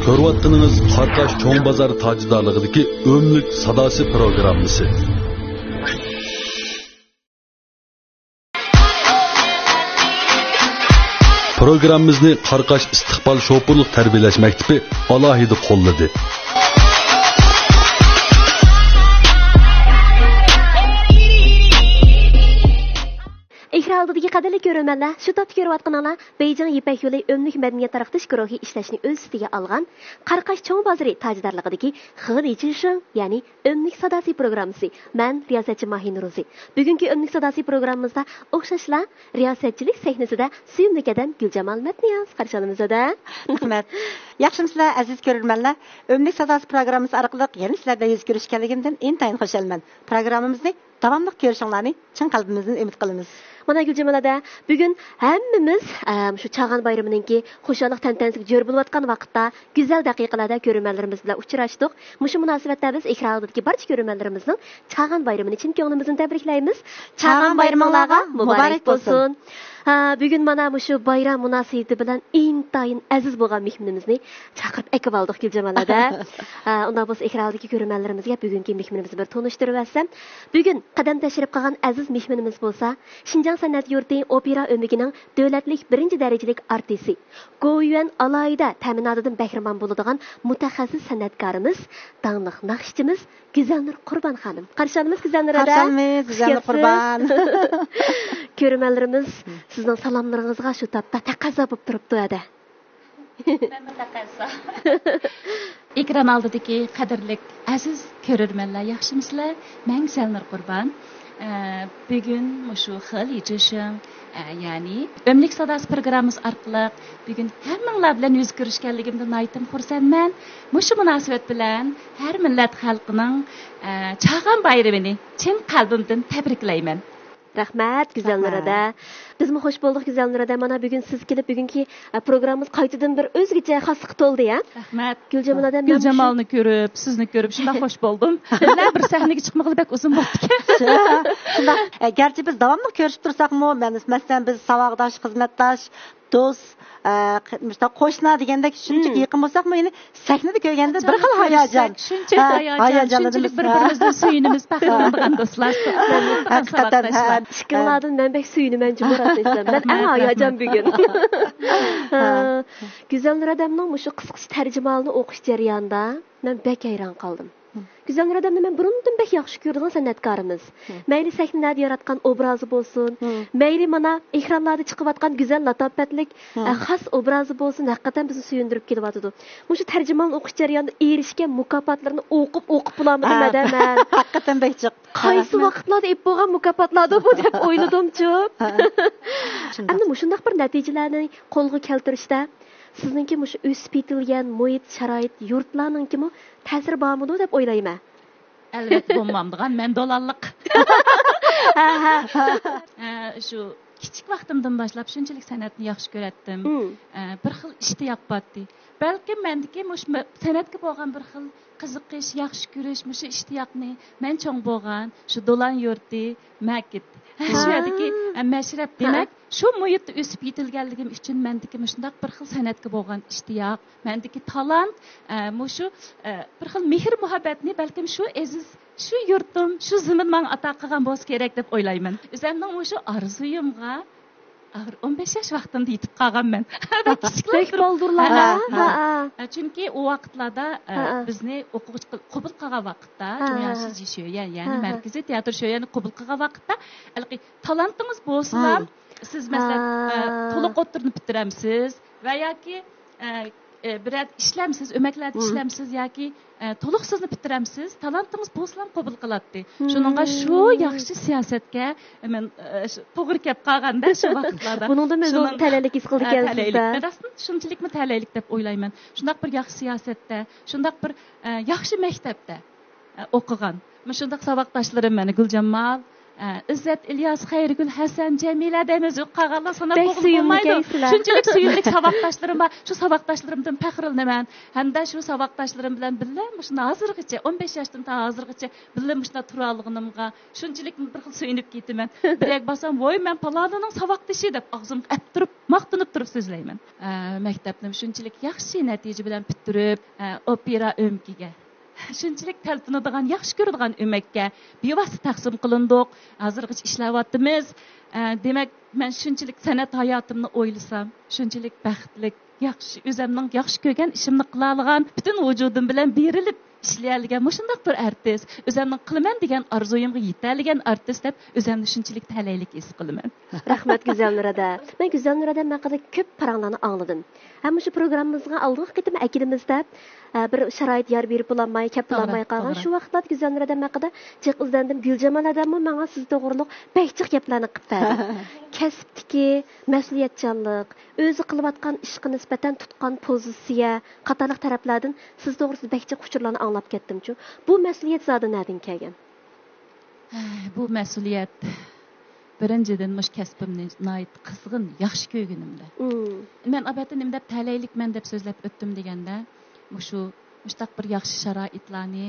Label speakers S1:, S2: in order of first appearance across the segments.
S1: Көрваттınız Qarqash Cho'ng bozor tajidorligidagi o'mlik sadosi programmasi. Programmamizni Qarqash istiqbol shopurlik tarbiyalash maktabi alohida qo'lladi.
S2: Ekran oldidagi qadrli ko'ruvchilar, shu topda ko'rayotganinglar Beijing Yipak yo'li o'mlik madaniyat taraqqish guruhi ishlashni o'z ustiga olgan Qarqash Cho'ng bozori tajidorligidagi Xil Ichishing, ya'ni o'mlik sadosi programmasi. Men riyosatchi Mahinuruzi. Bugungi o'mlik sadosi programmamizda o'xshashlar riyosatchilik sahnasida suyimlik adam Guljamal Matniyaz qarshilamizda.
S3: Rahmat. Yaxshimsizlar aziz ko'ruvchilar. O'mlik sadosi programmasi orqali yana sizlarga yuz ko'rishganligimdan intayin xursandman. Programmamizni davomli ko'rishinglarni chin qalbimizdan umid qilamiz.
S2: Mana Guljamalada bugun hammamiz shu Chag'an bayraminingki xushalliq tantanasiga jo'r bo'layotgan vaqtda go'zal daqiqalarda ko'ruvchilarimiz bilan uchrashdik. Mushu munosabatda biz ekran oldidagi barcha ko'ruvchilarimizning Chag'an bayramini chin ko'nglimizdan tabriklaymiz. Chag'an bayraminglarga muborak bo'lsin. Bugun mana shu bayram munosabati bilan intayin aziz bo'lgan mehmonimizni chaqirib ekib oldik Guljamalada. Unda biz ekran oldidagi ko'ruvchilarimizga bugungi mehmonimizni bir tanishtirib o'tsam, bugun qadam tashrif qilgan aziz mehmonimiz bo'lsa, Şinjan san'at yurti opera o'migining davlatlik 1-darajalik artisti, Goyuan alayida ta'minotidan bahramand bo'ladigan mutaxassis san'atkorimiz, dangliq naqshchimiz Güzelnur Qurban xonim. Qarshilaymiz Güzelnur ada.
S3: Qarshilaymiz Güzelnur Qurban.
S2: Ko'ruvchilarimiz sizning salomlaringizga shu topda taqozo bo'lib turibdi ada.
S4: Men taqozo. Ekran oldidagi qadrli aziz ko'ruvchilar, yaxshimisizlar? Men Güzelnur Qurban. Bugün şu Xil Ichishing, ya'ni o'mlik sadosi programmasi orqali bugun hammalar bilan yuz ko'rishganligimdan aytdim xursandman. Shu munosabat bilan har millat xalqining Chag'an bayramini chin qalbimdan tabriklayman.
S2: Rahmat Güzelnur ada. Bizmi xush bo'ldik Güzelnur ada. Mana bugun siz kelib bugungi programmamiz qaytadan bir o'zgacha xoslik to'ldi ya.
S4: Rahmat.
S2: Guljamal ada,
S4: Guljamalni ko'rib, sizni ko'rib shunday xush bo'ldim. Sizlar bir sahnaga chiqmoqli bak uzun bo'ldi.
S3: Gerçi biz davamlı görüşüp dursak mı? Mesela biz savaqdaş, xizmatdaş, dost, qo'shna degandek shunchaki yaqin bo'lsak mı? Yani sahnada ko'rganda bir xil hayajon.
S4: Shunchaki hayajon. Shunchalik bir-birimizdan suyunimiz, faxrlanadigan do'stlar.
S3: Haqiqatan
S2: Şıkınlardan ben pek suyunuman cumhuriyet'ten. Ben en hayajon bugün. Güzelnur adamның şu qisqacha tarjimalini o'qish jarayonida men bek hayron qoldim. Güzelnur adamni men burundan bek yaxshi ko'rgan san'atkorimiz. Mayli sahnada yaratgan obrazi bo'lsin, mayli mana ekranlarda chiqayotgan go'zal latofatlik xos obrazi bo'lsin, haqiqatan bizni suyundirib kelyapti. Mushu tarjimalni o'qish jarayonida erishgan mukofotlarni o'qib bulamdim men.
S3: Haqiqatan bek chiq.
S2: Qaysi vaqtlarda ep bo'lgan mukofotlarda bu deb o'yladim-chu. Endi mushundaq bir natijalarni qo'lga keltirishda sizningki mushu o'sib yetilgan muhit, sharoit, yurtlarningkimi ta'sir bormidi deb o'ylayman.
S4: Albatta bo'lmamdigan, men dolanliq. Shu kichik vaqtimdan boshlab shunchalik san'atni yaxshi ko'ratdim. Bir xil ishtiyoq botdi. Balki mendiki san'atga bo'lgan bir xil qiziqish, yaxshi ko'rish, mushu ishtiyoqni men cho'ng bo'lgan, shu dolan yurti, makit. Shu yerdagi mashrab demak, shu muhitda o'sib yetilganligim uchun mendiki shunday bir xil san'atga bo'lgan ishtiyoq, mendiki talant, mushu bir xil mehr muhabbatni balkim shu aziz, shu yurtim, shu zamin menga ato qilgan bo'lsa kerak deb o'ylayman. O'zimning shu orzuyimga 15 yosh vaqtimda yetib qolganman.
S2: Kichiklik bo'ldurlar.
S4: Chunki u vaqtlarda bizni o'quvchi qabul qilgan vaqtda, Jo'yasiz Sho'yan, ya'ni markaziy teatr Sho'yanni qabul qilgan vaqtda, talantingiz bo'lsa, siz masalan to'liq o'tirib bitiramsiz va yoki birat ishlamsiz, o'maklarda ishlamsiz yoki to'liq sizni bitiramsiz, talantingiz bo'lsa ham qabul qiladi. Shuningga shu yaxshi siyosatga men to'g'ri kelib qolganda shu vaqtlarda.
S2: Buningda men talaylik his qildik ekansiz-da.
S4: Rasman shunchalikmi talaylik deb o'ylayman. Shundaq bir yaxshi siyosatda, shundaq bir yaxshi maktabda o'qigan. Men shundaq saboqdoshlarim meni Guljamal, İzzet, İlyas, Xayrigül, Hasan, Cemile demiz qağanlar sana
S2: Bek
S4: boğul
S2: suyumlu
S4: olmaydı.
S2: keysizler.
S4: Şunçilik suyumlik savaqdaşlarım var. Şu savaqdaşlarımdan fəxrlənəmən. Həmdə şu savaqdaşlarım bilan billə muşuna hazırgıça 15 yaşdan ta hazırgıça billə muşuna turalığınımğa şunçilik bir xil suyunub getimən. Birək basam, "Voy, mən palanının savaqdaşı" deb ağzım əptirib, maqtınıb turub sözləyman. Məktəbnim şunçilik yaxşı nəticə bilan bitirib, opera ömkiga shunchalik talpinadigan yaxshi ko'radigan o'makka bevosita taqsim qilindik. Hozirgacha ishlayapmiz. Demak, men shunchalik san'at hayotimni o'ylasam, shunchalik baxtli, yaxshi o'zimning yaxshi ko'rgan ishimni qila olgan, butun vujudim bilan berilib ishlaydigan mushundaq bir artist, o'zimning qilaman degan orzuyimga yetadigan artist deb o'zimni shunchalik talaylik his qilaman.
S2: Rahmat Güzel Nurada. Men Güzel Nurada haqida ko'p paranglarni angladim. Hamma shu programmamizga aldığıq qitim akidimizda bir sharoit yer berib bulanmay, kep bulanmay qolgan shu vaqtda Güzel Nurada haqida jiq izlandim. Guljamal adammi menga siz to'g'riliq behchiq gaplarni qilib berdi. Kasbdagi mas'uliyatchanlik, o'zi qilayotgan ishga nisbatan tutgan pozitsiya, qatorliq taraflardan siz to'g'risida behchiq uchurlarni anglab ketdim-chu. Bu mas'uliyat zodi nerdan kelgan?
S4: Bu mas'uliyat birinchidan mush kasbimni nayt qizg'in yaxshi ko'rganimda. Men albatta nima deb talaylikman deb so'zlab o'tdim deganda, mushtaq bir yaxshi sharoitlarni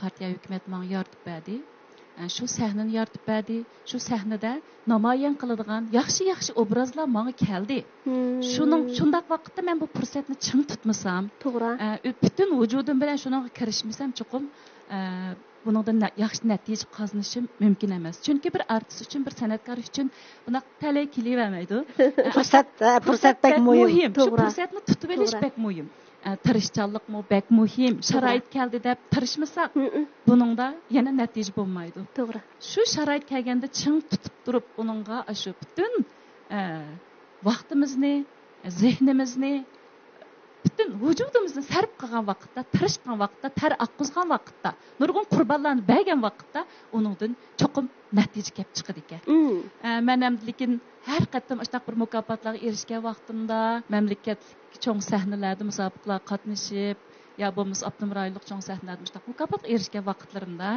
S4: partiya hukumat menga yoritib berdi. Shu sahnani yoritib berdi. Shu sahnada namoyon qiladigan yaxshi obrazlar menga keldi. Shundaq vaqtda men bu fursatni ching tutmasam,
S2: to'g'ri,
S4: butun vujudim bilan shunga kirishmasam chuqum bundan yaxshi natija qozonishim mumkin emas. Chunki bir artist uchun, bir san'atkor uchun bunaq talay kelavermaydi.
S3: Fursat bek muhim.
S4: Shu fursatni tutib olish bek muhim. Tirishchanlik bek muhim. Sharoit keldi deb tirishmasak, buningda yana natija bo'lmaydi.
S2: To'g'ri.
S4: Shu sharoit kelganda ching tutib turib, uningga shu butun vaqtimizni, zehnimizni, butun vujudimizni sarf qilgan vaqtda, tirishgan vaqtda, ter oqqizgan vaqtda, nurg'un qurbonlarni bergan vaqtda uningdan cho'qim natija kelib chiqadi ekan. Men ham lekin har qatam ashtaq bir mukofotlarga erishgan vaqtimda mamlakatlik cho'ng sahnalarda musobaqalarga qatnashib, ya bo'lmasa Abdumrayonlik cho'ng sahnalarda ashtaq mukofotga erishgan vaqtlarimda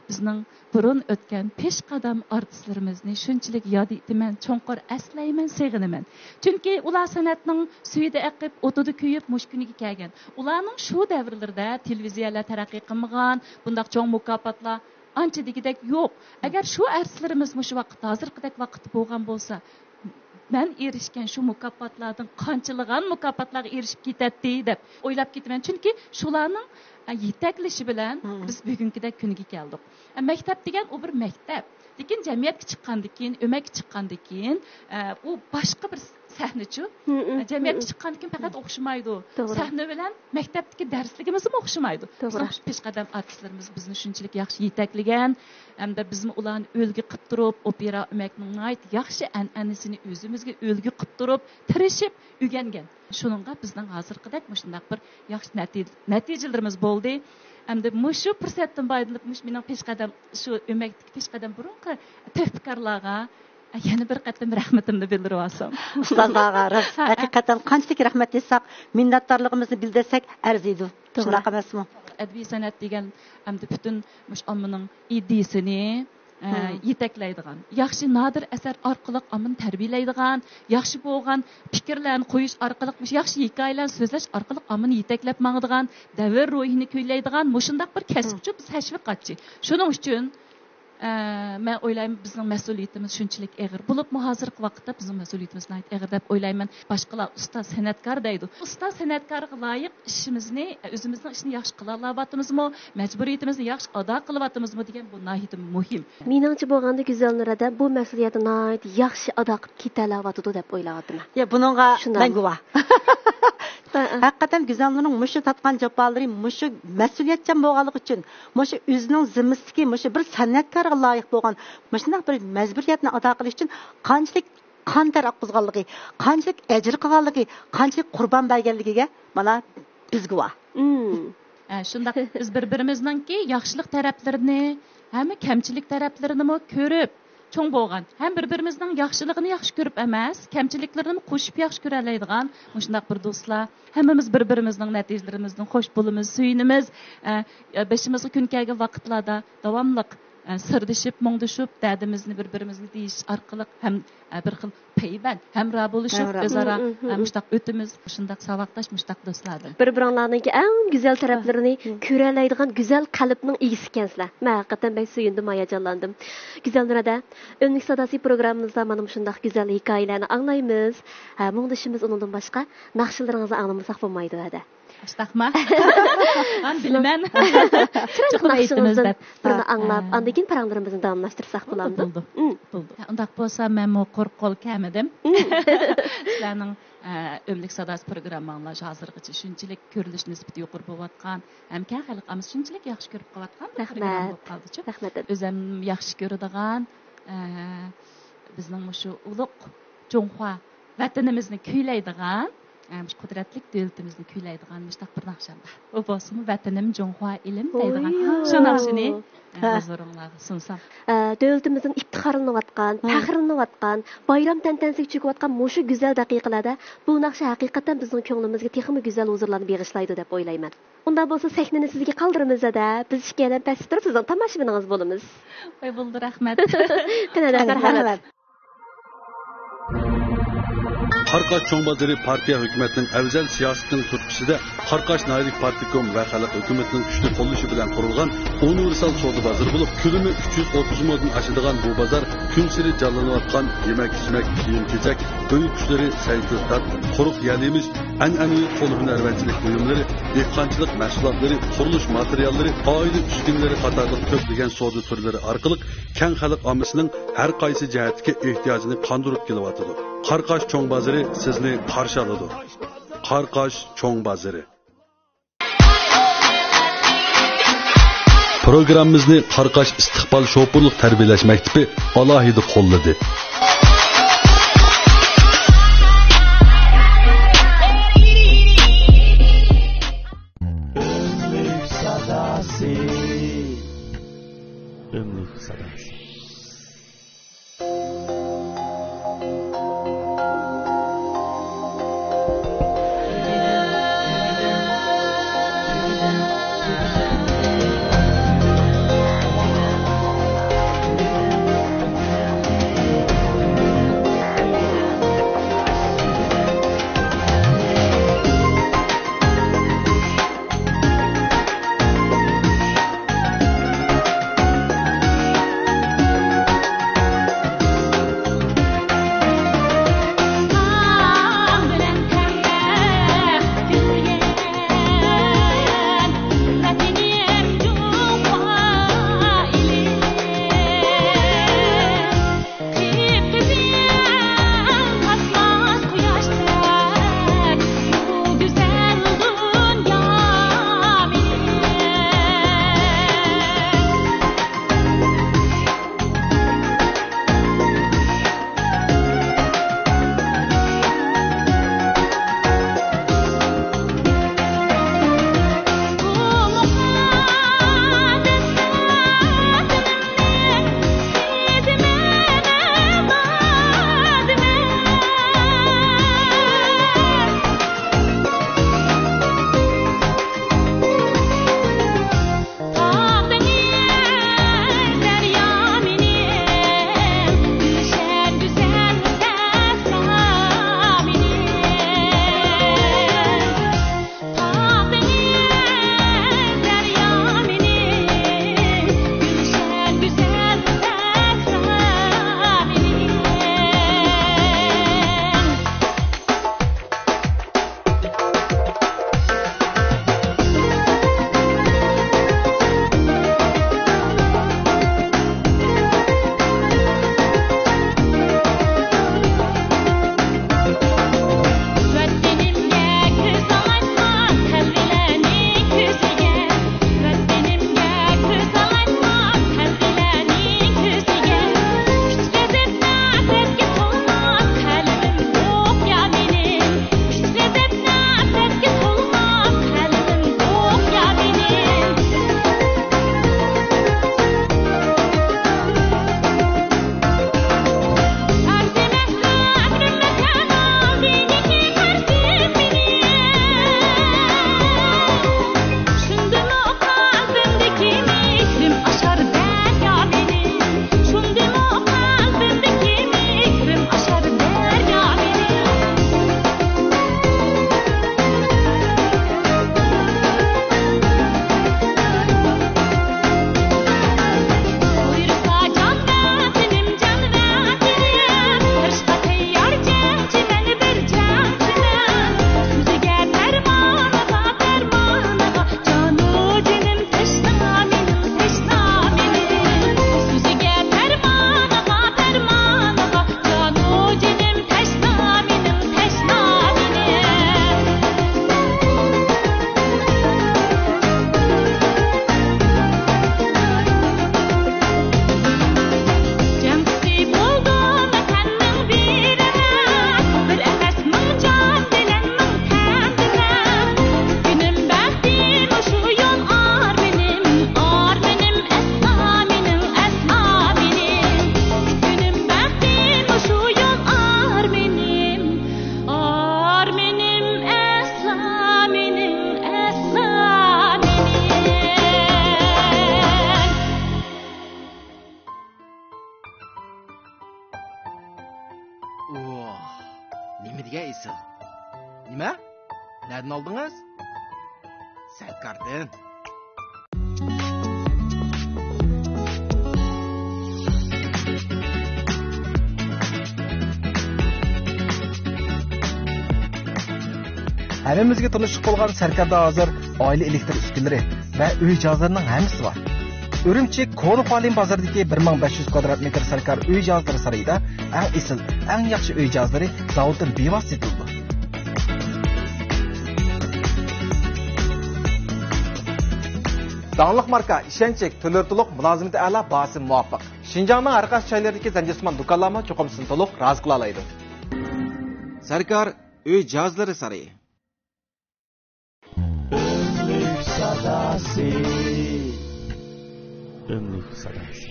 S4: bizning burun o'tgan peshqadam artistlarimizni shunchalik yod etaman, cho'nqur aslayman, seg'inaman. Chunki ular san'atning suyida aqib, o'tida kuyib mush kuniga kelgan. Ularning shu davrlarda televiziyalar taraqqiy qilmagan, bundaq cho'ng mukofotlar ancha degidek yo'q. Agar shu artistlarimiz mush vaqt, hozirgidek vaqt bo'lgan bo'lsa, men erishgan shu mukofotlardan qanchalagan mukofotlarga erishib ketadi deb o'ylab ketaman. Chunki shularning yetaklashi bilan biz bugünkidek kuniga keldik. Maktab degan u bir maktab. Lekin jamiyatga chiqqandan keyin, o'makka chiqqandan keyin u boshqa bir sahnachu. Jamiyatga chiqqandan keyin faqat o'xshamaydi. Sahna bilan maktabdagi darsligimiz ham o'xshamaydi. Peshqadam artistlarimiz bizni shunchalik yaxshi yetaklagan, hamda bizni ularni o'lgi qilib turib, opera o'makning yaxshi an'anasini o'zimizga o'lgi qilib turib, tirishib o'rgangan. Shuningga bizning hozirgidek shunday bir yaxshi natijalarimiz bo'ldi. Hamda shu fursatdan foydalanib, mening peshqadam shu o'makdagi peshqadam burunqi tadbirkorlarga yana bir qatam rahmatimni bildirib olsam.
S3: Ustozlarga haqiqatan qanchalik rahmat desaq, minnatdorligimizni bildirsak arziydi. Shunaqa emasmi?
S4: Adbiy san'at degan hamda butun ommaning ideyasini yetaklaydigan, yaxshi nadir asar orqali ommani tarbiyalaydigan, yaxshi bo'lgan fikrlarni qo'yish orqali, yaxshi hikoyalarni so'zlash orqali ommani yetaklab mangadigan, davr ruhini kuylaydigan mushundaq bir kasbchi, biz tashviqotchi. Shuning uchun men o'ylayman bizning mas'uliyatimiz shunchalik og'ir bo'lib, hozirgi vaqtda bizning mas'uliyatimiz og'ir deb o'ylayman. Boshqalar ustoz san'atkor deydi. Ustoz san'atkorga loyiq ishimizni, o'zimizning ishni yaxshi qila olamizmi, majburiyatimizni yaxshi ado qilyapmizmi degan bu nihoyat muhim.
S2: Meningcha bo'lganda Güzel Nurada bu mas'uliyatni nihoyat yaxshi ado qilib ketalayapti deb o'ylayapman.
S3: Ya buningga men guvoh. Haqiqatan Güzel Nurning mushu tatgan javobları mushu mas'uliyatchan bo'lganligi uchun, mushu o'zining zimmasidagi mushu bir san'atkorga loyiq bo'lgan, mushunday bir majburiyatni ado qilish uchun qanchalik qon ter oqqizganligi, qanchalik ajr qilganligi, qanchalik qurbon berganligiga mana biz guvoh.
S4: Shundaq biz bir-birimizningki yaxshilik taraflarini, hamma kamchilik taraflarini ko'rib cho'ng bo'lgan. Ham bir-birimizning yaxshiligini yaxshi ko'rib emas, kamchiliklarini qo'shib yaxshi ko'ra oladigan shundaq bir do'stlar. Hammamiz bir-birimizning natijalarimizdan xo'sh bo'lamiz, suyunimiz. Beshimizga kun kelgan vaqtlarda davomli sırdaşıp, mongdaşıp, derdimizni bir-birimizga deyiş arqılıq hem bir xil peyben, hemra boluşup, özara muştaq ötümüz, şundaq savaqdaş, muştaq dostlardan.
S2: Bir-biringlarninki eng güzel taraflarini ko'ralaydigan güzel qalbning egisi ekansizlar. Men haqiqatan bek suyundim, hayajonlandim. Güzel Nurada, Önlük Sadasi programımızda mana shundaq güzel hikoyalarni anglaymiz. Mungdishimiz undan boshqa naqshilaringizni anglamasak bo'lmaydi hada.
S4: Açtaqma? Ben bilmem.
S2: Çok naqshingizni birini anglab, andan keyin paranglarimizni davomlashtirsak bo'lamdi.
S4: Buldu. Undaq bolsa men mo qo'rqol kamidim. Sizlarning Ömlük Sadasi programmanglar hozirgacha shunchalik ko'rilish nisbati yuqori bo'layotgan, ham kan xalqimiz shunchalik yaxshi ko'rib qolayotgan program bo'lib qoldi-chi.
S2: Rahmat.
S4: O'zim yaxshi ko'radigan bizning shu ulug' Jonghua vatanimizni kuylaydigan qudratli davlatimizni kuylaydigan mustaq bir naqshanda. O bo'lsin vatanim Jonghua ilm deydigan. Shu naqshini huzuringizga sunsam.
S2: Davlatimizning iftixorlanayotgan, faxrlanayotgan, bayram tantanasiga cho'kayotgan mushu go'zal daqiqalarda bu naqsha haqiqatan bizning ko'nglimizga texmi go'zal huzurlarni bag'ishlaydi deb o'ylayman. Unda bo'lsa sahnani sizga qoldiramiz-da, biz ishgadan past turib sizning tomoshabingiz bo'lamiz.
S4: Voy bo'ldi, rahmat.
S2: Qanday rahmat.
S1: Qarqash cho'ng bozori partiya hukumatining afzal siyosatining turtkichida Qarqash Naylik Partikom va xalq hukumatining kuchli qo'llashi bilan qurilgan universal savdo bozori bo'lib, ko'lami 330 moddan oshadigan bu bozor kun sari jonlanayotgan yemak-ichmak, kiyim-kechak, uy qushları, saytlar, quruq yalimish, an'anaviy qo'l hunarvanchilik buyumlari, dehqonchilik mahsulotlari, qurilish materiallari, oila uskunalari qatorliq ko'plagan savdo turlari orqali keng xalq ommasining har qaysi jihatga ehtiyojini qondirib kelyotidi. Qarqash cho'ng bozori sizni qarshi oladi. Qarqash cho'ng bozori. Programmamizni Qarqash istiqbol shopurlik tarbiyalash maktabi alohida qo'lladi.
S5: Ömlük Sadasi. Ömlük Sadasi.
S6: Nima esil? Nima? Nereden aldınız? Sarkardan.
S7: Hammamizga tanışık bo'lgan Sarkarda hozir oila elektr uskunalari va uy jihozlarining hammasi bor. Urumchi Ko'ni Qolin bozoridagi 1500 kvadrat metr Sarkar uy jihozlari sarayida eng esil, eng yaxshi uy jihozlari zavoddan bevosita yetildi. Dağlıq marka işençek tölörtülük mülazimeti ala basım muvaffaq. Şinjanның har qaysi joylaridagi zanjirsimon do'konlarni cho'qimsin to'liq rozi qila oladi.
S6: Sarkar uy jihozlari sarayı.
S5: Ömlük sadası. Ömlük sadası.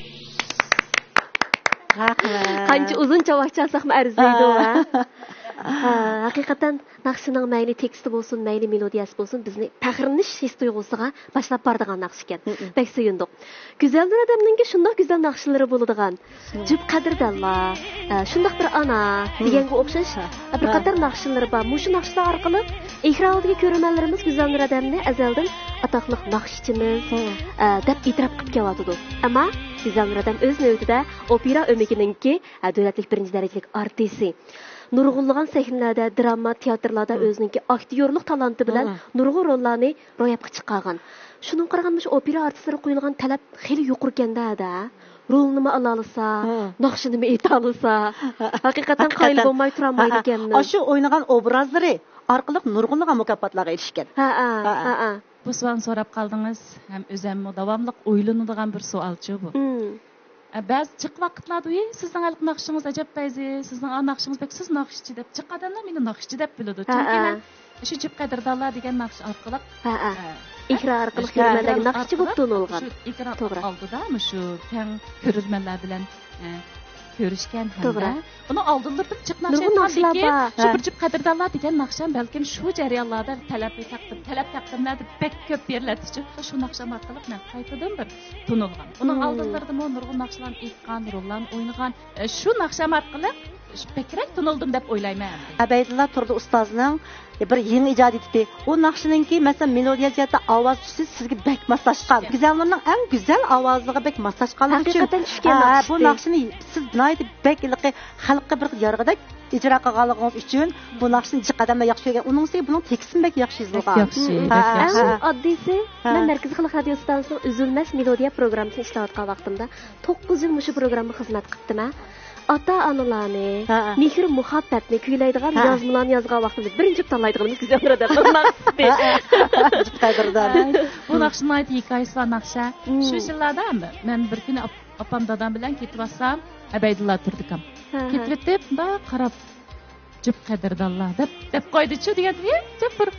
S2: Qancha uzun chavoq chalsaqmi arziydi u, ha? Haqiqatan naqshining mayli teksti bo'lsin, mayli melodiyasi bo'lsin, bizni faxrlanish his tuyg'usiga boshlab boradigan naqsh ekan. Bek suyundiq. Go'zaldir odamninki shundoq go'zal naqshlari bo'ladigan. Jib qadrdalla, shundoq bir ana deganga o'xshash bir qator naqshlari bor. Mushu naqshlar orqali ekran oldiga ko'rmanlarimiz go'zaldir odamni azaldan atoqli naqshchimiz deb e'tirof qilib kelyotdi. Ammo go'zaldir odam o'z navbatida opera o'migininki davlatlik birinchi darajalik artisti. Nurg'unlagan sahnalarda, drama, teatrlarda o'zining aktyorlik talanti bilan nurg'un rollarni ro'yobga chiqargan. Shuning qaraganmish opera artistlari qo'yilgan talab xili yuqori ekanda. Rolni ala olsa, naqshini ayta olsa, haqiqatan qoyil bo'lmay tura olmaydi ekanmiz.
S3: Shu o'ynagan obrazlari orqali nurg'unlagan mukofotlarga erishgan.
S2: Ha.
S4: Bu savol so'rab qoldingiz. Ham o'zimmi davomli o'ylanadigan bir savolchi bu. Ba'zi chiq vaqtlarda sizning alik naqshingiz ajab bayzi, sizning naqshingiz bek siz naqshchi deb chiq odamlar meni naqshchi deb biladi. Chunki men shu jib qadrdonlar degan naqsh orqali
S2: ekran orqali ko'rmanlarga naqshchi bo'lib to'nilgan.
S4: Ekran oldida shu keng ko'rmanlar bilan ko'rishgan hamda uni oldindirib chiq naqshlarki shu bir jib qadrdonlar degan naqshan balkim shu jarayonlarda talab taqdimlarda bek ko'p beriladi. Shu naqsham orqali men qaytadan bir to'nilgan. Uning oldinlarida nurg'un naqshlar aytgan, rollarni o'ynagan. Shu naqsham orqali bekrak to'nildim deb o'ylayman.
S3: Abaydulla Turdi ustozning bir yangi ijodiyati. O naqshininki masalan melodiya jihatda ovoz tusi sizga bek moslashgan. Güzellarning eng güzel ovoziga bek moslashganligi uchun
S2: haqiqatan tushgan naqsh.
S3: Bu naqshini siz naydi bek ilqi xalqqa bir yarg'idak ijro qilganligingiz uchun bu naqshni jiqadamda yaxshi ko'rgan. Uning ustiga buning tekstini bek yaxshi yozilgan.
S4: Yaxshi.
S2: Oddiysi, men Markaziy xalq radio stansiyasining Uzilmas melodiya programmasini ishlayotgan vaqtimda 9 yil mushu programma xizmat qildim. Ota-onalarni, mehr muhabbatni kuylaydigan yozmalarni yozgan vaqtimda birinchi tanlaydiganimiz go'zaldir odam.
S4: Bu naqshning ayt hikoyasi va naqsha. Shu yillarda men bir kuni opam dadam bilan ketib olsam, Abaydulla Turdikam. Ketib ba qarab jib qadrdonlar deb qo'ydi-chu degan-da, bir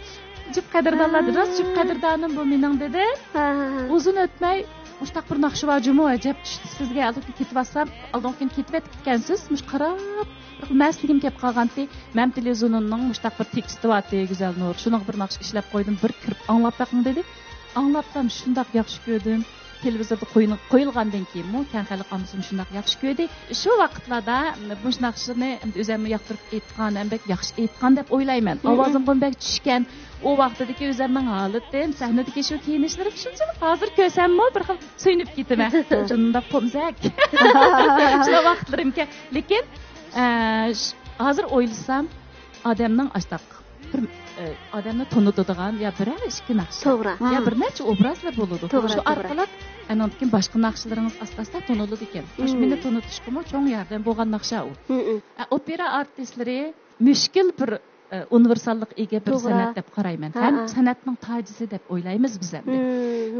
S4: jib qadrdonlar, rost jib qadrdonim bu mening dedi. Uzun o'tmay Muştaq bir naqshi va jumo ajab tushdi sizga olib ketib olsam, oldin ketib ketgansiz, mush qarab, masligim kelib qolganti, men televizorning muştaq bir teksti bor, go'zal nur. Shuni bir naqsh ishlab qo'ydim, bir kirib anglab baqing dedi. Anglabsam shundoq yaxshi ko'rdim. Televizorda qo'yilgandan keyin mo kan xalq amsin shundoq yaxshi ko'rdi. Shu vaqtlarda mush naqshini o'zimni yoqtirib aytgan, bek yaxshi aytgan deb o'ylayman. Ovozim qonbek tushgan. O vaqtdagi o'zimning holatim, sahnadagi shu kiyinishlarim shunchalik hozir ko'rsammi bir xil suyunib ketaman. Shundoq pomzak. Shu vaqtlarimga, lekin hozir o'ylasam, odamning ashtaq bir odamni tunutadigan ya bir ikki naqsh.
S2: To'g'ri.
S4: Ya bir necha obrazlar bo'ladi. Shu orqali andan keyin boshqa naqshlaringiz asta-asta tuniladi ekan. Shu meni tunutishga cho'ng yordam bo'lgan naqsha u. Opera artistlari mushkil bir universallik ega bir san'at deb qarayman. Ham san'atning tajisi deb o'ylaymiz biz ham.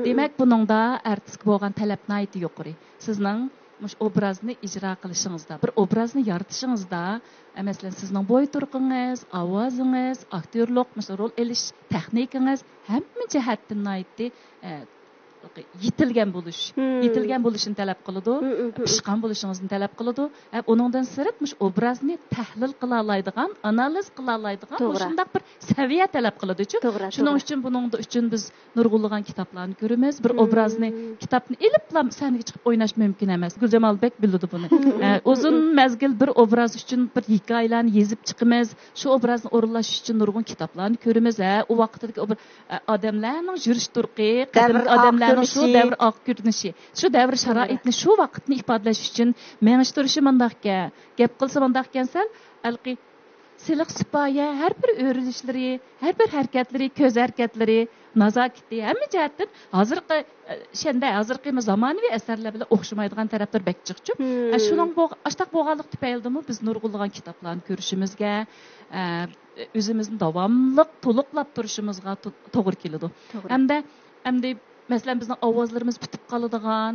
S4: Demak, buningda artistga bo'lgan talab nihoyat yuqori. Sizning mush obrazni ijro qilishingizda, bir obrazni yaratishingizda, masalan, sizning bo'y turqingiz, ovozingiz, aktyorlik, rol elish texnikangiz hamma jihatdan nihoyat yetilgan bo'lish, yetilgan bo'lishini talab qiladi, pishqan bo'lishingizni talab qiladi. Uningdan sirt mush obrazni tahlil qila oladigan, analiz qila oladigan shunday bir saviya talab qiladi-ku. Shuning uchun buning uchun biz nurg'unlagan kitoblarni ko'ramiz. Bir obrazni, kitobni ilib sahnaga chiqib o'ynash mumkin emas. Guljamalbek biladi buni. Uzun mazgil bir obraz uchun bir hikoyalarni yozib chiqamiz. Shu obrazni o'rinlash uchun nurg'un kitoblarni ko'ramiz. U vaqtdagi odamlarning yurish turqi, qadimgi odamlarning shu davr oq ko'rinishi, shu davr sharoitni, shu vaqtni ifodalash uchun mengishtirishi mundaqga, gap qilsa mundaqkan sal alqi siliq sipoya har bir o'rinishlari, har bir harakatlari, ko'z harakatlari, nazokati hamma jihatdan hozirgi zamonaviy asarlar bilan o'xshamaydigan taraflar bak chiqchi. Shuning ashtaq bo'lganlik tufayldimi biz nurg'unlagan kitoblarni ko'rishimizga, o'zimizni davomli to'liqlab turishimizga to'g'ri keladi. Hamda masalan bizning ovozlarimiz bitib qoladigan,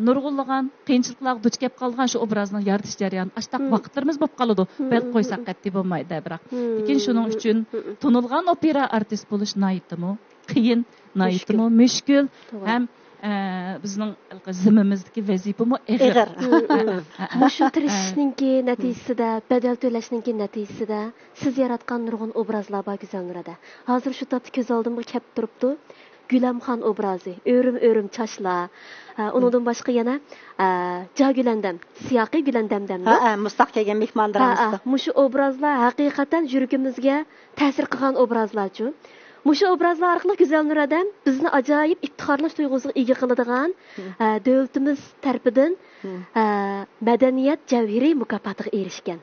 S4: nurg'unlagan qiyinchiliklarga duch kelib qolgan shu obrazni yaratish jarayoni ashtaq vaqtlarimiz bo'lib qoladi. Bel qo'ysak qatti bo'lmaydi, biroq lekin shuning uchun tunilgan opera artist bo'lish noyitmi, qiyin, noyitmi, mushkul ham bizning zimmamizdagi vazifami ig'ir.
S2: Shu tirishishninki natijasida, badal to'lashninki natijasida siz yaratgan nurg'un obrazlar bor Go'zal Nurada. Hozir shu topda ko'z oldimga kelib turibdi. Gülamxon obrazi, o'rim chashlar, undan boshqa yana Jagülandam, siyoqi Gülandamdamda.
S3: Mustaq kelgan mehmonlarimizda.
S2: Mushu obrazlar haqiqatan yuragimizga ta'sir qilgan obrazlar-ku. Mushu obrazlar orqali Go'zal Nuradan bizni ajoyib iftixorlash tuyg'usiga ega qiladigan davlatimiz tarafidan madaniyat javhiriy mukofotiga erishgan.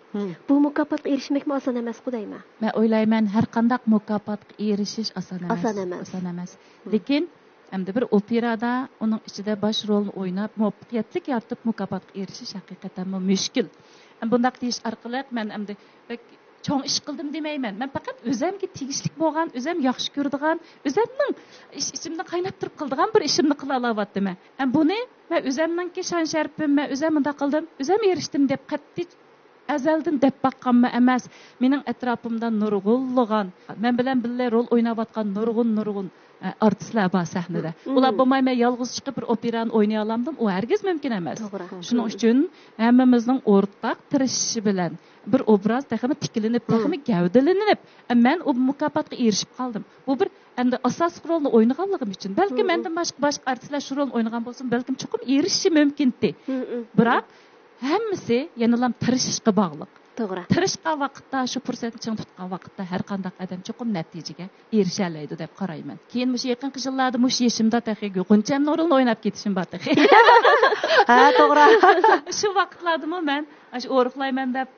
S2: Bu mukofotga erishmakmi oson emas, deyman.
S4: Men o'ylayman, har qanday mukofotga erishish oson emas. Lekin hamda bir operada uning ichida bosh rolni o'ynab, muvaffaqiyatli yaratib mukofotga erishish haqiqatan mushkul. Bundaq deyish orqali men hamda cho'ng ish qildim demayman. Men faqat o'zimga tegishli bo'lgan, o'zim yaxshi ko'radigan, o'zimning ichimda qaynab turib qildigan bir ishimni qila olayapman. Buni men o'zimningki shon sharpim, men o'zim bunda qildim, o'zim erishdim deb qattiq azaldan deb baqqanma emas. Mening atrofimda nurg'unlagan, men bilan birga rol o'ynayotgan nurg'un artistlar bor sahnada. Ular bo'lmay men yolg'iz chiqib bir operani o'ynay olamdim, u hargiz mumkin emas. Shuning uchun hammamizning o'rtaq tirishishi bilan bir obraz taxmi tikilinib, taxmi gavdalanib, men u mukofotga erishib qoldim. Bu bir endi asosiy rolni o'ynaganligim uchun, balki mendan boshqa artistlar shu rolni o'ynagan bo'lsin, balkim chuqur erishishi mumkin-di. Biroq hammasi yana tirishishga bog'liq.
S2: To'g'ri.
S4: Tirishgan vaqtda, shu fursatni ching tutgan vaqtda har qanday odam chuqur natijaga erisha oladi deb qarayman. Keyin mush yaqin qishlarda mush yeshimda taxiga G'uncham rolini o'ynab ketishim bor taxi.
S3: To'g'ri.
S4: Shu vaqtlardami men shu o'riqlayman deb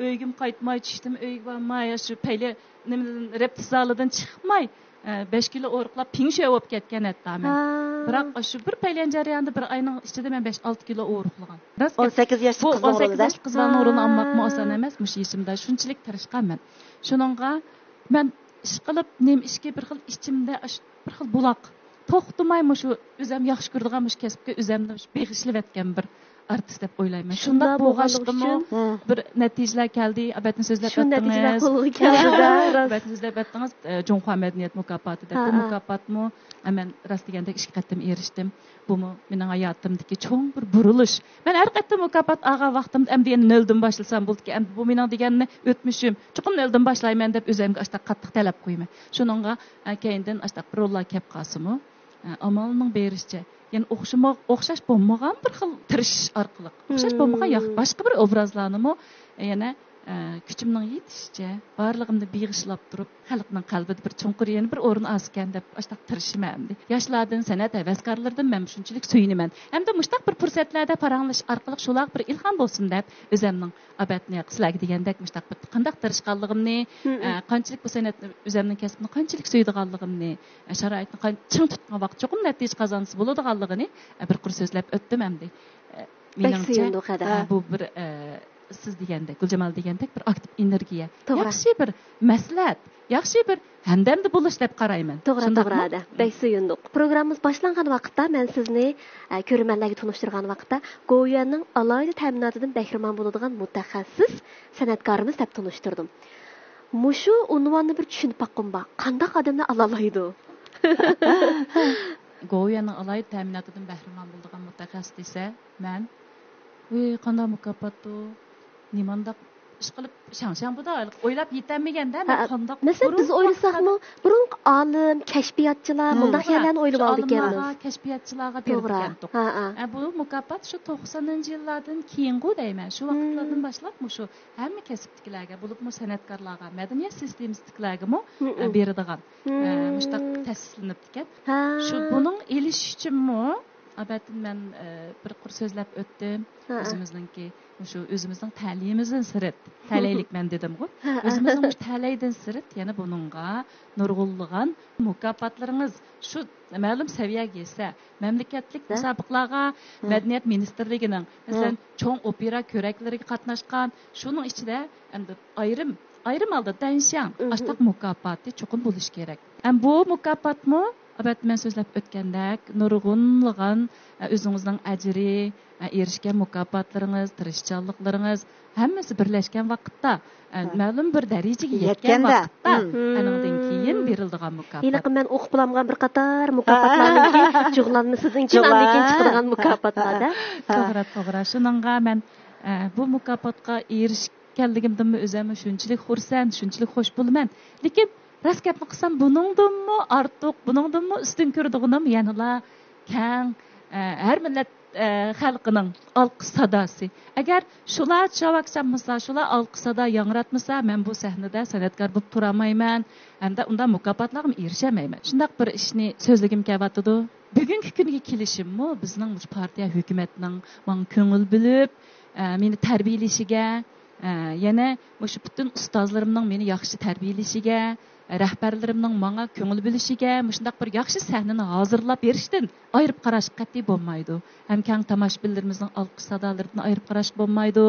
S4: uygim qaytmay tushdim, uyga bormay, shu payli repetitsiya zalidan chiqmay 5 kilo o'riqlab pingshe bo'lib ketgan edim. Biroq shu bir paylan jarayonida bir oyning ichida men 5-6 kilo o'riqlagan.
S3: 18 yoshli qiz bo'ldi.
S4: 18 yoshli qiz o'rnini olmoqmi oson emas, mush yeshimda shunchalik tirishqanman. Shuningga men ish qilib, ishga bir xil ichimda bir xil buloq to'xtamay shu o'zim yaxshi ko'radigan mush kasbga o'zimni beg'ishlab etgan bir artist deb o'ylayman. Shunda bo'lganligim bir natijalar keldi. Abatni so'zlab
S2: o'tdingiz. Shu natijalar qo'lga keldi.
S4: Abatni so'zlab o'tdingiz. Junxo madaniyat mukofoti deb. Bu mukofotmi men rost deganda ishga qattim erishdim. Bu mening hayotimdagi cho'ng bir burilish. Men har qattim mukofot olgan vaqtimda endi noldan boshlasam bo'ldiki, endi bu mening deganini o'tmishim. Chuqur noldan boshlayman deb o'zimga ashta qattiq talab qo'yman. Shuningga keyindan ashta rollar kelib qolsimi, amalning berishicha yani o'xshash bo'lmagan bir xil tirish orqali o'xshash bo'lmagan boshqa bir obrazlarni yana kuchimning yetishicha barlig'imni beg'ishlab turib xalqning qalbida bir chunqur yana bir o'rin osgan deb ashta tirishman. Yoshlardan, san'at havaskorlardan men shunchalik suyunaman. Hamda mushtaq bir fursatlarda paranglish orqali shular bir ilhom bo'lsin deb o'zimning abatni qislarga degandek mushtaq bir qanday tirishganligimni, qanchalik bu san'atni o'zimning kasbini qanchalik suydiganligimni, sharoitni qanchalik tutgan vaqt cho'qim natija qozonsa bo'ladiganligini bir qur so'zlab o'tdim endi. Meningcha bu bir siz degandek, Guljamal degandek bir aktiv energiya, yaxshi bir maslahat, yaxshi bir hamdamda bo'lish deb qarayman.
S2: To'g'ri. Bek suyundiq. Programmamiz boshlangan vaqtda men sizni ko'rmanlarga tunishtirgan vaqtda Go'yoning alohida ta'minotidan bahramand bo'ladigan mutaxassis san'atkorimiz deb tunishtirdim. Mushu unvonni bir tushunib baqqim bor. Qanday odamlar alolaydi?
S4: Goviyaning alayı ta'minotidan bahramand bo'lgan mutaxassis desa, men qanday mukofotdu, nimandaq ish qilib shang buda o'ylab yetolmaganda men qanday
S2: masalan biz o'ylasakmi burun olim kashfiyotchilar bundaq yerlarni o'ylab oldik ekanmiz
S4: kashfiyotchilarga berdik. Bu mukofot shu 90-yillardan keyingi deyman, shu vaqtlardan boshlab shu hamma kasbdagilarga bo'libmi san'atkorlarga madaniyat sistemasidagilarga beradigan mushtaq ta'sislanib ekan. Shu buning elish uchunmi albatta men bir qur so'zlab o'tdim o'zimizningki shu o'zimizning ta'limimizdan sirt ta'laylikman dedim-ku. O'zimizning ta'laydan sirt yana buningga nurg'unlagan mukofotlaringiz shu ma'lum saviyaga yetsa mamlakatlik musobaqalarga madaniyat ministrligining masalan cho'ng opera ko'raklariga qatnashgan shuning ichida endi ayrim holda danshang ashtaq mukofoti cho'qim bo'lishi kerak. Bu mukofotmi albatta men so'zlab o'tgandek nurg'unlagan o'zingizning ajri erishgan mukofotlaringiz tirishchanliklaringiz hammasi birlashgan vaqtda ma'lum bir darajaga yetgan vaqtda andan keyin beriladigan mukofot.
S2: Yine men o'qib bilamgan bir qator mukofotlarniki jug'lanmasidan keyin chiqadigan mukofotlarda.
S4: To'g'ri. Shuningga men bu mukofotga erishganligimdan o'zimni shunchalik xursand, shunchalik xush bo'laman. Lekin rost gapni qilsam buningdanmi ortiq, buningdanmi ustun ko'radiganim yanala keng har millat xalqining olqish sadosi. Agar shular chavaksanmasa, shular olqish sado yangratmasa, men bu sahnada san'atkor bo'lib tura olmayman, hamda unda mukofotlarga erishamayman. Shundaq bir ishni so'zligim kelyapti. Bugungi kunga kelishimmi bizning partiya hukumatining menga ko'ngil bilib, meni tarbiyalashiga, yana o'sha butun ustozlarimning meni yaxshi tarbiyalashiga, rahbarlarimning menga ko'ngil bilishiga, shundaq bir yaxshi sahnani hozirlab berishdan ayirib qarash qat'iy bo'lmaydi. Ham keng tomoshabinlarimizning olqish sadolaridan ayirib qarash bo'lmaydi.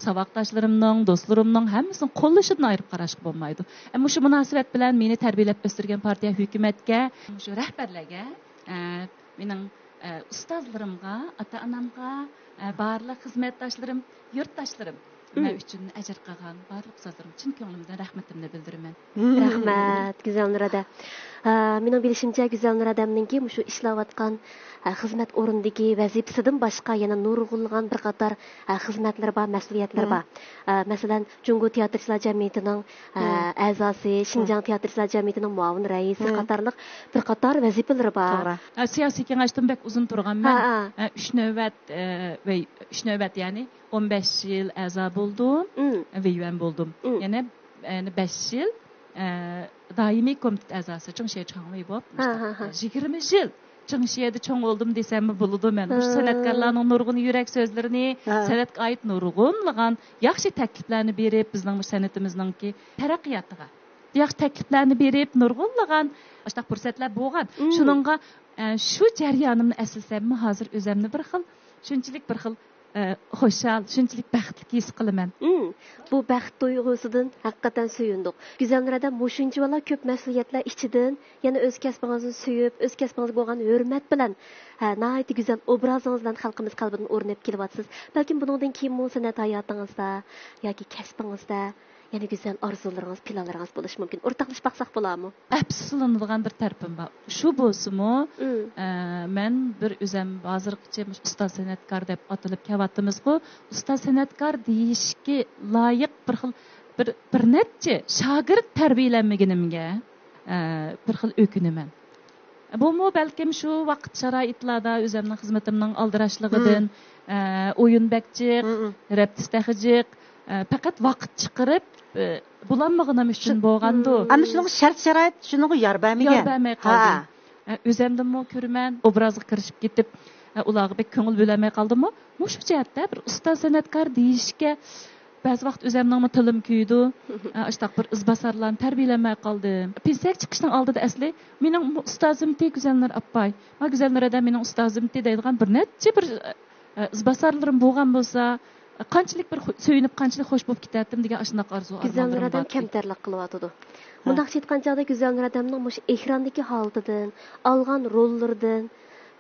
S4: Savoqdoshlarimning, do'stlarimning hammasini qo'llashidan ayirib qarash bo'lmaydi. Ammo shu munosabat bilan meni tarbiyalab o'stirgan partiya hukumatga, shu rahbarlarga, mening ustozlarimga, ota-onamga, barliq xizmatdoshlarim, yurtdoshlarim men uchun ajr qilgan barliq ustozlarim chin ko'nglimdan rahmatimni bildiraman.
S2: Rahmat, Güzel Nurada. Mening bilishimcha Güzel Nuradamninki shu ishlayotgan xizmat o'rnidagi vazifasidan boshqa yana nurg'unlagan bir qator xizmatlar bor, mas'uliyatlar bor. Masalan, Jungo teatrchilar jamiyatining a'zosi, Xinjiang teatrchilar jamiyatining muavin raisi qatorliq bir qator vazifalar bor.
S4: Siyosiy kengashdan bek uzun turgan men 3 navbat ya'ni 15 yil a'zo bo'ldim va yuvan bo'ldim. Yana 5 yil doimiy komitet a'zosi Chingxie Changwei bo'lib 20 yil Chingxie'de cho'ng bo'ldim desam bo'ladi. Men bu san'atkorlarning nurg'un yurak so'zlarini, san'atga oid nurg'unlagan yaxshi takliflarni berib, bizning san'atimizningki taraqqiyotiga yaxshi takliflarni berib, nurg'unlagan ashtaq fursatlar bo'lgan. Shuningga shu jarayonimni aslasam, hozir o'zimni bir xil shunchalik bir xil xo'shal, shunchalik baxtli his qilaman.
S2: Bu baxt tuyg'usidan haqiqatan suyundik. Güzel Nurada mushuncha vala ko'p mas'uliyatlar ichidan yana o'z kasbingizni suyib, o'z kasbingizga bo'lgan hurmat bilan nihoyatda go'zal obrazingiz bilan xalqimiz qalbidan o'rnab kelyapsiz. Balkim bundan keyin san'at hayotingizda yoki kasbingizda yana go'zal orzularingiz, planlaringiz bo'lishi mumkin. O'rtoqlashib baqsaq bo'ladimi?
S4: Afsuslanadigan bir tarafim bor. Shu bo'lsa-mu, men bir o'zim hozirgacha ustoz san'atkor deb atalib kelyapmiz-ku. Ustoz san'atkor deyishga loyiq bir xil bir necha shogird tarbiyalanmaganimga bir xil o'kinaman. Bu balkim shu vaqt sharoitlarda o'zimning xizmatimning aldirashligidan, o'yin bakchiq, raptistahijiq faqat vaqt chiqarib bulanmaganim uchun bo'lgandi.
S3: Ana shuning shart-sharoit shuning yar
S4: bermay qoldi. O'zimdanmi ko'raman, obrazga kirishib ketib, ularga bek ko'ngil bo'lmay qoldimmi? Shu jihatda bir ustoz san'atkor deyishga ba'zi vaqt o'zimning tilim kuydi. Ashtaq bir izbosarlarni tarbiyalamay qoldim. Pensiya chiqishning oldida asli mening ustozim Güzelnur appay, va Güzelnurada mening ustozim deydigan bir necha bir izbosarlarim bo'lgan bo'lsa, qanchalik bir so'yinib, qanchalik xo'sh bo'lib ketardim degan ashunaq orzu.
S2: Güzel Nuradam kamtarlik qilyotdi. Bundaq aytganchada Güzel Nuradamning mush ekrandagi holatidan, olgan rollaridan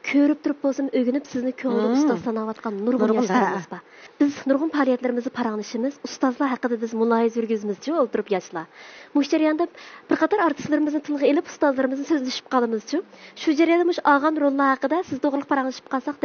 S2: ko'rib turib bo'lsin o'rganib sizni ko'ngli ustoz sanayotgan nurg'un yoshlarimiz bor. Biz nurg'un faoliyatlarimizni paranglashimiz, ustozlar haqida biz muloyiza yurgizmizchi o'ltirib yoshlar. Bu jarayonda bir qator artistlarimizni tilga elib ustozlarimizni so'zlashib qolamizchi. Shu jarayonda mush olgan rollar haqida siz to'g'ri paranglashib qolsak